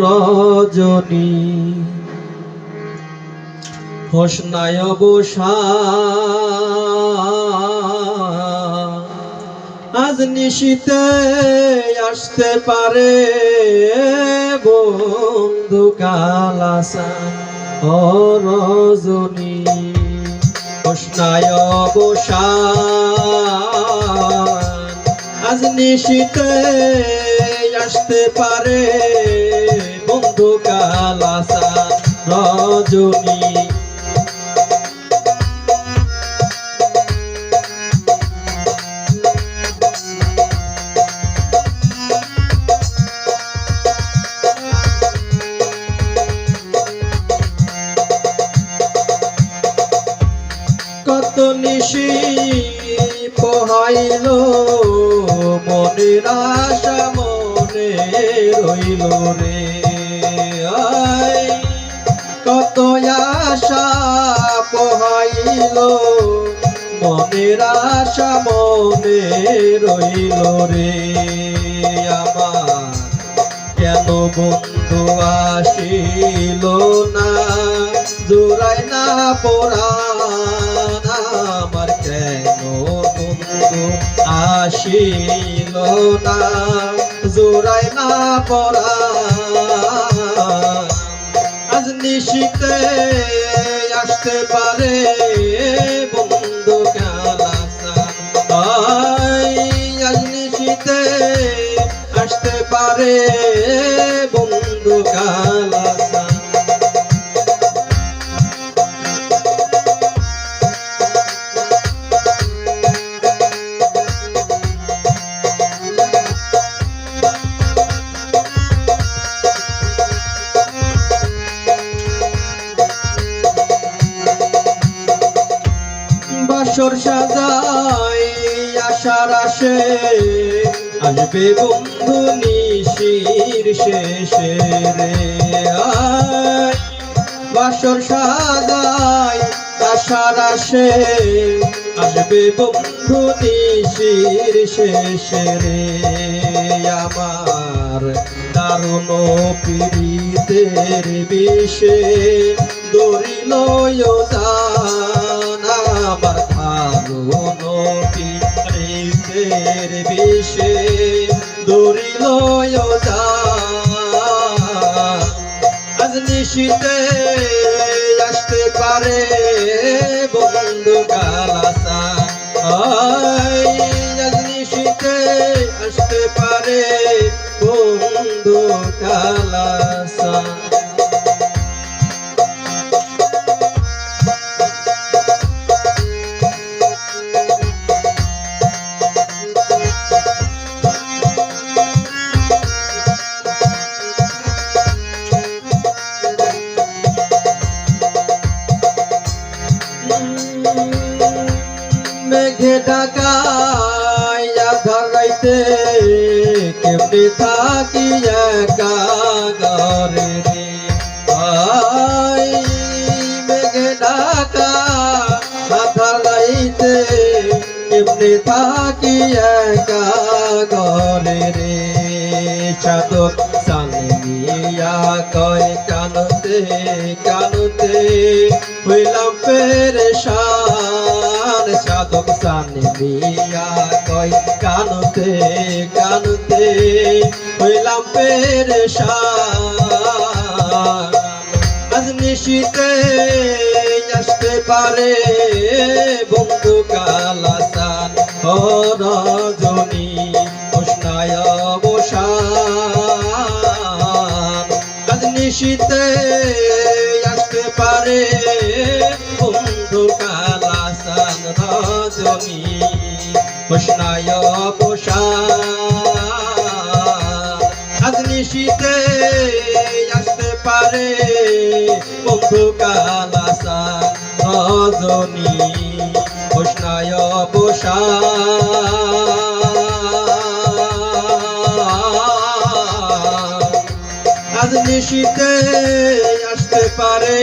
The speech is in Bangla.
রজনী হোসনায় বসা আজ নিশীতে আসতে পারে বন্ধু কালাসা। ও রজনী হোসনায় বসা আজ নিশীতে আসতে পারে বন্ধু কালাসা। রজনী কত নিশি পোহাইল মনের আশা মনে রইল রে। কত আশা পোহাইল মনের আশা মনে রইল রে। আমার কেন বন্ধু আসিল না জোড়াই না পরাণ। আমার কেন বন্ধু আসিল না জোড়াই না পরাণ। আজ নিশীতে আসতে পারে বন্ধু কালাসা। আজ নিশীতে আসতে পারে বন্ধু কালাসা। বাসর সাজাই আশার আসে আসবে বন্ধু নিশির শেষে রে। বাসর সাজাই আশার আসে আসবে বন্ধু নিশির শেষে রে। আমার দারুণ পীড়িতের বিষে দরিল জান। আমার দারুণ পীড়িতের বিষে দরিল জান। আজ নিশীতে আসতে পারে বন্ধু কালাসা। আজ নিশীতে আসতে পারে বন্ধু কালাসা। মেঘে ঢাকায় আধার রাইতে কেমনে থাকি একা ঘরে রে। মেঘে ঢাকা আধার রাইতে কেমনে থাকি একা ঘরে রে। চাদর সালিয়া কয় কানতে কানতে হইলাম পেরেশান। সাধক সালিয়া কয় কানতে কানতে হইলাম পেরেশান। আজ নিশীতে আসতে পারে বন্ধু কালাসা। ও রজনী হোসনায় বসা আজ নিশীতে আসতে পারে বন্ধু কালাসা। রজনী হোসনায় বসা আজ নিশীতে আসতে পারে বন্ধু কালাসা। রজনী হোসনায় বসা আজ নিশীতে আসতে পারে